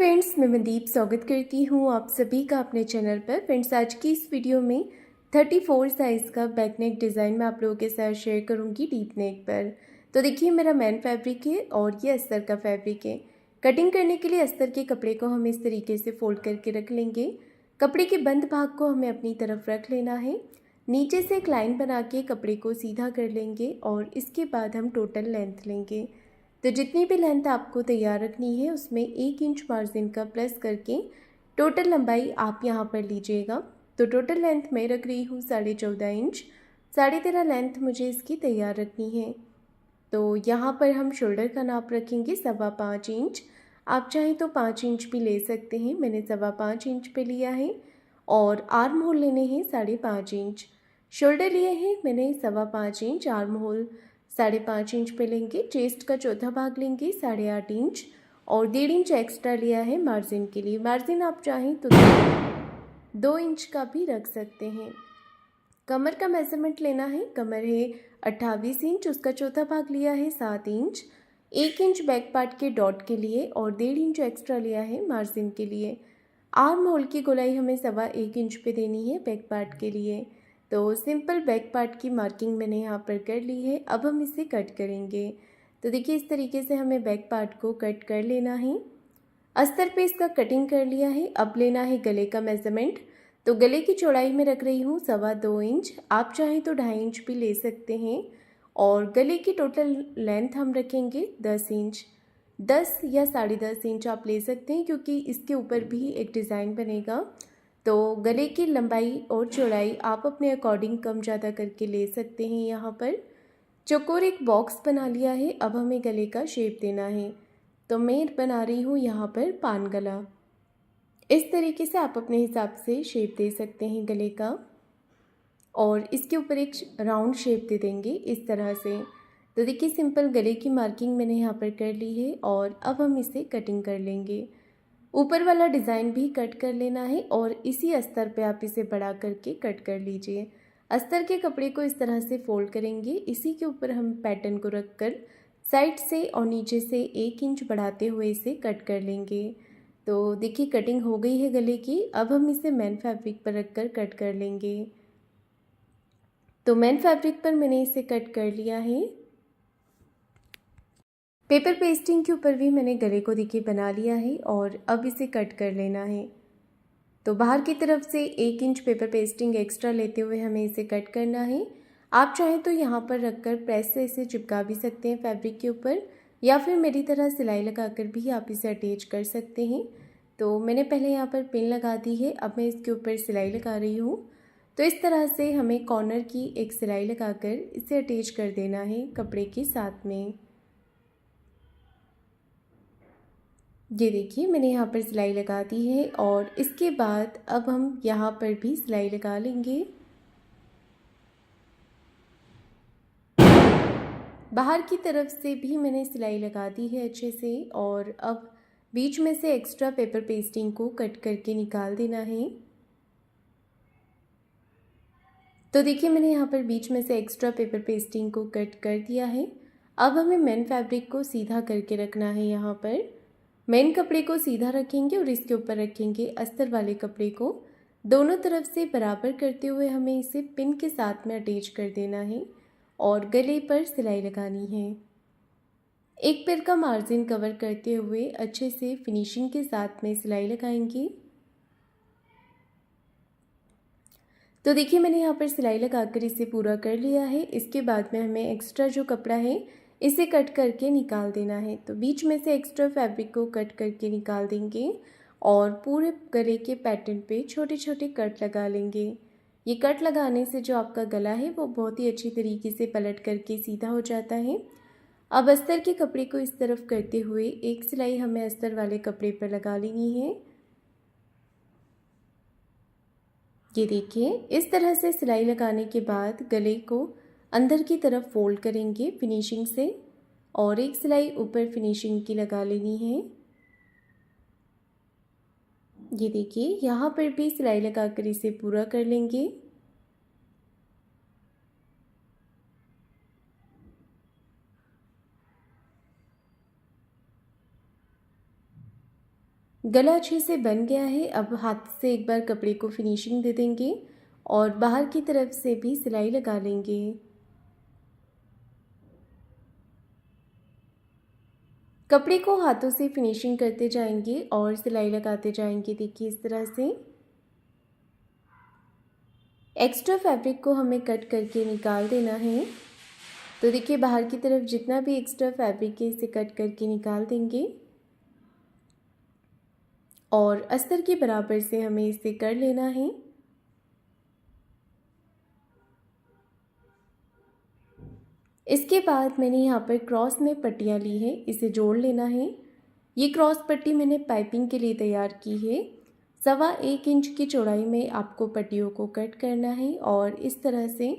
Friends, मैं मनदीप स्वागत करती हूँ आप सभी का अपने चैनल पर। फ्रेंड्स, आज की इस वीडियो में 34 साइज़ का बैक नेक डिज़ाइन मैं आप लोगों के साथ शेयर करूँगी डीप नेक पर। तो देखिए, मेरा मैन फैब्रिक है और ये अस्तर का फैब्रिक है। कटिंग करने के लिए अस्तर के कपड़े को हम इस तरीके से फोल्ड करके रख लेंगे। कपड़े के बंद भाग को हमें अपनी तरफ रख लेना है। नीचे से एक लाइन बना के कपड़े को सीधा कर लेंगे और इसके बाद हम टोटल लेंथ लेंगे। तो जितनी भी लेंथ आपको तैयार रखनी है उसमें 1 इंच मार्जिन का प्लस करके टोटल लंबाई आप यहाँ पर लीजिएगा। तो टोटल लेंथ मैं रख रही हूँ 14.5 इंच। 13.5 लेंथ मुझे इसकी तैयार रखनी है। तो यहाँ पर हम शोल्डर का नाप रखेंगे 5.25 इंच। आप चाहें तो 5 इंच भी ले सकते हैं, मैंने 5.25 इंच पे लिया है। और आर्म होल लेने हैं 5.5 इंच। शोल्डर लिए हैं मैंने 5.25 इंच, आर्म होल 5.5 इंच पे लेंगे। चेस्ट का चौथा भाग लेंगे 8.5 इंच और 1.5 इंच एक्स्ट्रा लिया है मार्जिन के लिए। मार्जिन आप चाहें तो 2 इंच का भी रख सकते हैं। कमर का मेजरमेंट लेना है। कमर है 28 इंच, उसका चौथा भाग लिया है 7 इंच। 1 इंच बैक पार्ट के डॉट के लिए और 1.5 इंच एक्स्ट्रा लिया है मार्जिन के लिए। आर्म होल की गोलाई हमें 1.25 इंच पे देनी है बैक पार्ट के लिए। तो सिंपल बैक पार्ट की मार्किंग मैंने यहाँ पर कर ली है। अब हम इसे कट करेंगे। तो देखिए, इस तरीके से हमें बैक पार्ट को कट कर लेना है। अस्तर पे इसका कटिंग कर लिया है। अब लेना है गले का मेजरमेंट। तो गले की चौड़ाई में रख रही हूँ 2.25 इंच। आप चाहें तो 2.5 इंच भी ले सकते हैं। और गले की टोटल लेंथ हम रखेंगे 10 इंच। 10 या 10.5 इंच आप ले सकते हैं क्योंकि इसके ऊपर भी एक डिज़ाइन बनेगा। तो गले की लंबाई और चौड़ाई आप अपने अकॉर्डिंग कम ज़्यादा करके ले सकते हैं। यहाँ पर चौकोर एक बॉक्स बना लिया है। अब हमें गले का शेप देना है। तो मैं बना रही हूँ यहाँ पर पान गला। इस तरीके से आप अपने हिसाब से शेप दे सकते हैं गले का। और इसके ऊपर एक राउंड शेप दे देंगे इस तरह से। तो देखिए, सिंपल गले की मार्किंग मैंने यहाँ पर कर ली है और अब हम इसे कटिंग कर लेंगे। ऊपर वाला डिज़ाइन भी कट कर लेना है और इसी अस्तर पे आप इसे बड़ा करके कट कर लीजिए। अस्तर के कपड़े को इस तरह से फोल्ड करेंगे। इसी के ऊपर हम पैटर्न को रख कर साइड से और नीचे से 1 इंच बढ़ाते हुए इसे कट कर लेंगे। तो देखिए, कटिंग हो गई है गले की। अब हम इसे मैन फैब्रिक पर रख कर कट कर लेंगे। तो मैन फैब्रिक पर मैंने इसे कट कर लिया है। पेपर पेस्टिंग के ऊपर भी मैंने गले को देखिए बना लिया है और अब इसे कट कर लेना है। तो बाहर की तरफ से 1 इंच पेपर पेस्टिंग एक्स्ट्रा लेते हुए हमें इसे कट करना है। आप चाहें तो यहाँ पर रखकर प्रेस से इसे चिपका भी सकते हैं फैब्रिक के ऊपर, या फिर मेरी तरह सिलाई लगाकर भी आप इसे अटैच कर सकते हैं। तो मैंने पहले यहाँ पर पिन लगा दी है, अब मैं इसके ऊपर सिलाई लगा रही हूँ। तो इस तरह से हमें कॉर्नर की एक सिलाई लगाकर इसे अटैच कर देना है कपड़े के साथ में। ये देखिए, मैंने यहाँ पर सिलाई लगा दी है और इसके बाद अब हम यहाँ पर भी सिलाई लगा लेंगे। बाहर की तरफ से भी मैंने सिलाई लगा दी है अच्छे से और अब बीच में से एक्स्ट्रा पेपर पेस्टिंग को कट करके निकाल देना है। तो देखिए, मैंने यहाँ पर बीच में से एक्स्ट्रा पेपर पेस्टिंग को कट कर दिया है। अब हमें मेन फैब्रिक को सीधा करके रखना है। यहाँ पर मेन कपड़े को सीधा रखेंगे और इसके ऊपर रखेंगे अस्तर वाले कपड़े को। दोनों तरफ से बराबर करते हुए हमें इसे पिन के साथ में अटैच कर देना है और गले पर सिलाई लगानी है। एक पैर का मार्जिन कवर करते हुए अच्छे से फिनिशिंग के साथ में सिलाई लगाएंगे। तो देखिए, मैंने यहाँ पर सिलाई लगाकर इसे पूरा कर लिया है। इसके बाद में हमें एक्स्ट्रा जो कपड़ा है इसे कट करके निकाल देना है। तो बीच में से एक्स्ट्रा फैब्रिक को कट करके निकाल देंगे और पूरे गले के पैटर्न पे छोटे छोटे कट लगा लेंगे। ये कट लगाने से जो आपका गला है वो बहुत ही अच्छी तरीके से पलट करके सीधा हो जाता है। अब अस्तर के कपड़े को इस तरफ करते हुए एक सिलाई हमें अस्तर वाले कपड़े पर लगा लेनी है। ये देखिए, इस तरह से सिलाई लगाने के बाद गले को अंदर की तरफ फोल्ड करेंगे फिनिशिंग से और एक सिलाई ऊपर फिनिशिंग की लगा लेनी है। ये देखिए, यहाँ पर भी सिलाई लगाकर इसे पूरा कर लेंगे। गला अच्छे से बन गया है। अब हाथ से एक बार कपड़े को फिनिशिंग दे देंगे और बाहर की तरफ से भी सिलाई लगा लेंगे। कपड़े को हाथों से फिनिशिंग करते जाएंगे और सिलाई लगाते जाएंगे। देखिए इस तरह से एक्स्ट्रा फैब्रिक को हमें कट करके निकाल देना है। तो देखिए बाहर की तरफ जितना भी एक्स्ट्रा फैब्रिक है इसे कट करके निकाल देंगे और अस्तर के बराबर से हमें इसे कर लेना है। इसके बाद मैंने यहाँ पर क्रॉस में पट्टियाँ ली है, इसे जोड़ लेना है। ये क्रॉस पट्टी मैंने पाइपिंग के लिए तैयार की है। 1.25 इंच की चौड़ाई में आपको पट्टियों को कट करना है और इस तरह से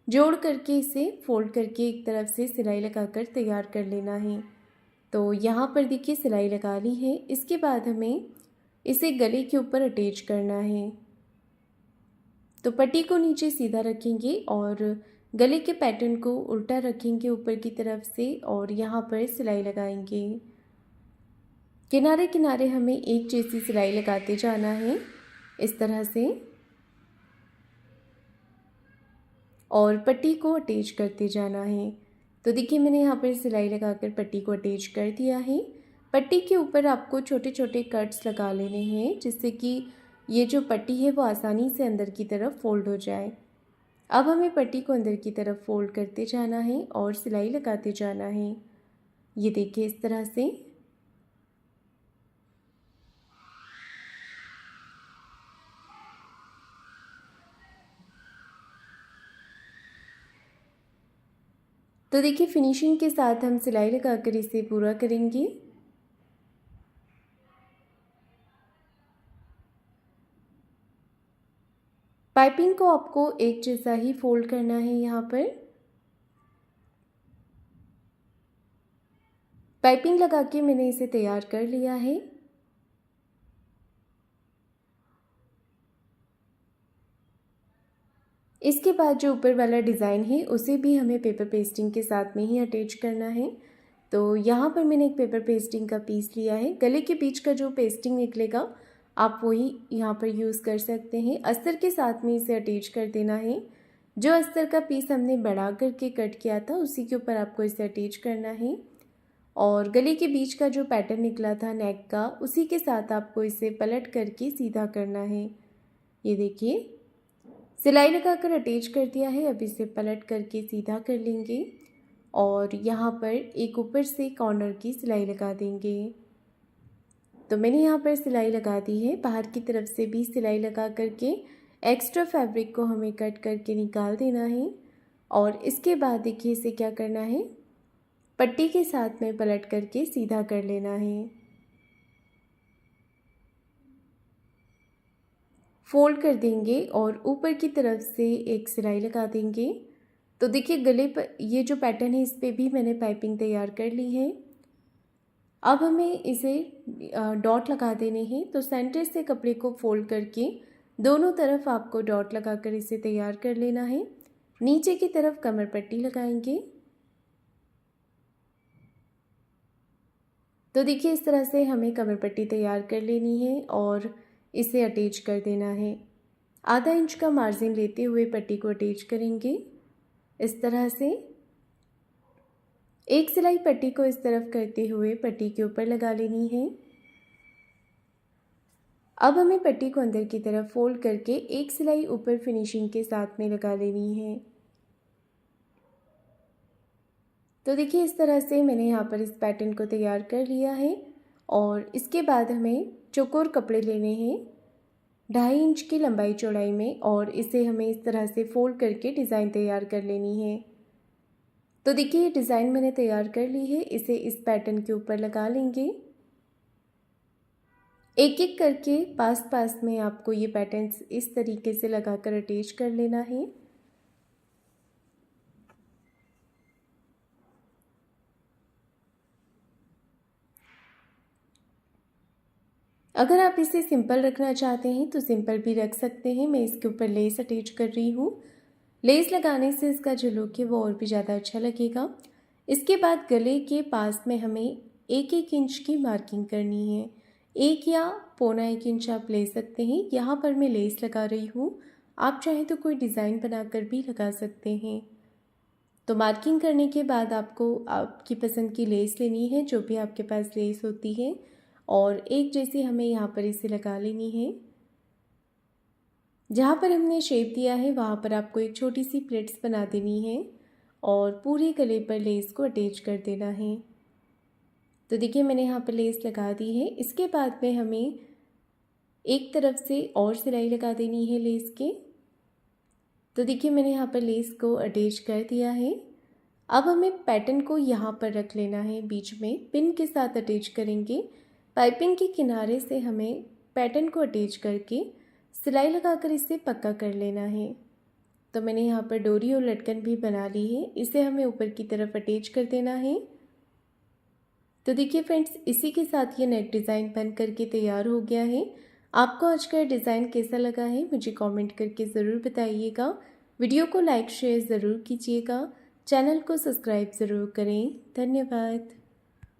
जोड़ करके इसे फोल्ड करके एक तरफ से सिलाई लगाकर तैयार कर लेना है। तो यहाँ पर देखिए सिलाई लगा ली है। इसके बाद हमें इसे गले के ऊपर अटैच करना है। तो पट्टी को नीचे सीधा रखेंगे और गले के पैटर्न को उल्टा रखेंगे ऊपर की तरफ से और यहाँ पर सिलाई लगाएंगे। किनारे किनारे हमें एक जैसी सिलाई लगाते जाना है इस तरह से और पट्टी को अटैच करते जाना है। तो देखिए मैंने यहाँ पर सिलाई लगाकर पट्टी को अटैच कर दिया है। पट्टी के ऊपर आपको छोटे छोटे कट्स लगा लेने हैं जिससे कि ये जो पट्टी है वो आसानी से अंदर की तरफ फोल्ड हो जाए। अब हमें पट्टी को अंदर की तरफ फोल्ड करते जाना है और सिलाई लगाते जाना है। ये देखिए इस तरह से। तो देखिए फिनिशिंग के साथ हम सिलाई लगाकर इसे पूरा करेंगे। पाइपिंग को आपको एक जैसा ही फोल्ड करना है। यहाँ पर पाइपिंग लगा के मैंने इसे तैयार कर लिया है। इसके बाद जो ऊपर वाला डिज़ाइन है उसे भी हमें पेपर पेस्टिंग के साथ में ही अटैच करना है। तो यहाँ पर मैंने एक पेपर पेस्टिंग का पीस लिया है। गले के बीच का जो पेस्टिंग निकलेगा आप वही यहाँ पर यूज़ कर सकते हैं। अस्तर के साथ में इसे अटैच कर देना है। जो अस्तर का पीस हमने बढ़ा करके कट किया था उसी के ऊपर आपको इसे अटैच करना है और गले के बीच का जो पैटर्न निकला था नेक का उसी के साथ आपको इसे पलट करके सीधा करना है। ये देखिए सिलाई लगाकर अटैच कर दिया है। अब इसे पलट करके सीधा कर लेंगे और यहाँ पर एक ऊपर से कॉर्नर की सिलाई लगा देंगे। तो मैंने यहाँ पर सिलाई लगा दी है। बाहर की तरफ से भी सिलाई लगा करके एक्स्ट्रा फैब्रिक को हमें कट करके निकाल देना है और इसके बाद देखिए इसे क्या करना है, पट्टी के साथ में पलट करके सीधा कर लेना है। फोल्ड कर देंगे और ऊपर की तरफ से एक सिलाई लगा देंगे। तो देखिए गले पर ये जो पैटर्न है इस पर भी मैंने पाइपिंग तैयार कर ली है। अब हमें इसे डॉट लगा देने हैं। तो सेंटर से कपड़े को फोल्ड करके दोनों तरफ आपको डॉट लगाकर इसे तैयार कर लेना है। नीचे की तरफ कमर पट्टी लगाएंगे। तो देखिए इस तरह से हमें कमर पट्टी तैयार कर लेनी है और इसे अटैच कर देना है। आधा इंच का मार्जिन लेते हुए पट्टी को अटैच करेंगे इस तरह से। एक सिलाई पट्टी को इस तरफ करते हुए पट्टी के ऊपर लगा लेनी है। अब हमें पट्टी को अंदर की तरफ फोल्ड करके एक सिलाई ऊपर फिनिशिंग के साथ में लगा लेनी है। तो देखिए इस तरह से मैंने यहाँ पर इस पैटर्न को तैयार कर लिया है और इसके बाद हमें चौकोर कपड़े लेने हैं 2.5 इंच की लंबाई चौड़ाई में और इसे हमें इस तरह से फोल्ड करके डिज़ाइन तैयार कर लेनी है। तो देखिए ये डिज़ाइन मैंने तैयार कर ली है। इसे इस पैटर्न के ऊपर लगा लेंगे। एक एक करके पास पास में आपको ये पैटर्न्स इस तरीके से लगाकर अटैच कर लेना है। अगर आप इसे सिंपल रखना चाहते हैं तो सिंपल भी रख सकते हैं। मैं इसके ऊपर लेस अटैच कर रही हूँ। लेस लगाने से इसका जो लुक है वो और भी ज़्यादा अच्छा लगेगा। इसके बाद गले के पास में हमें 1-1 इंच की मार्किंग करनी है। 1 या पौना 1 इंच आप ले सकते हैं। यहाँ पर मैं लेस लगा रही हूँ, आप चाहें तो कोई डिज़ाइन बनाकर भी लगा सकते हैं। तो मार्किंग करने के बाद आपको आपकी पसंद की लेस लेनी है, जो भी आपके पास लेस होती है, और एक जैसी हमें यहाँ पर इसे लगा लेनी है। जहाँ पर हमने शेप दिया है वहाँ पर आपको एक छोटी सी प्लेट्स बना देनी है और पूरे गले पर लेस को अटैच कर देना है। तो देखिए मैंने यहाँ पर लेस लगा दी है। इसके बाद में हमें एक तरफ से और सिलाई लगा देनी है लेस के। तो देखिए मैंने यहाँ पर लेस को अटैच कर दिया है। अब हमें पैटर्न को यहाँ पर रख लेना है, बीच में पिन के साथ अटैच करेंगे। पाइपिंग के किनारे से हमें पैटर्न को अटैच करके सिलाई लगाकर इसे पक्का कर लेना है। तो मैंने यहाँ पर डोरी और लटकन भी बना ली है, इसे हमें ऊपर की तरफ अटैच कर देना है। तो देखिए फ्रेंड्स, इसी के साथ ये नेक डिज़ाइन बन करके तैयार हो गया है। आपको आज का डिज़ाइन कैसा लगा है मुझे कमेंट करके ज़रूर बताइएगा। वीडियो को लाइक शेयर ज़रूर कीजिएगा, चैनल को सब्सक्राइब ज़रूर करें। धन्यवाद।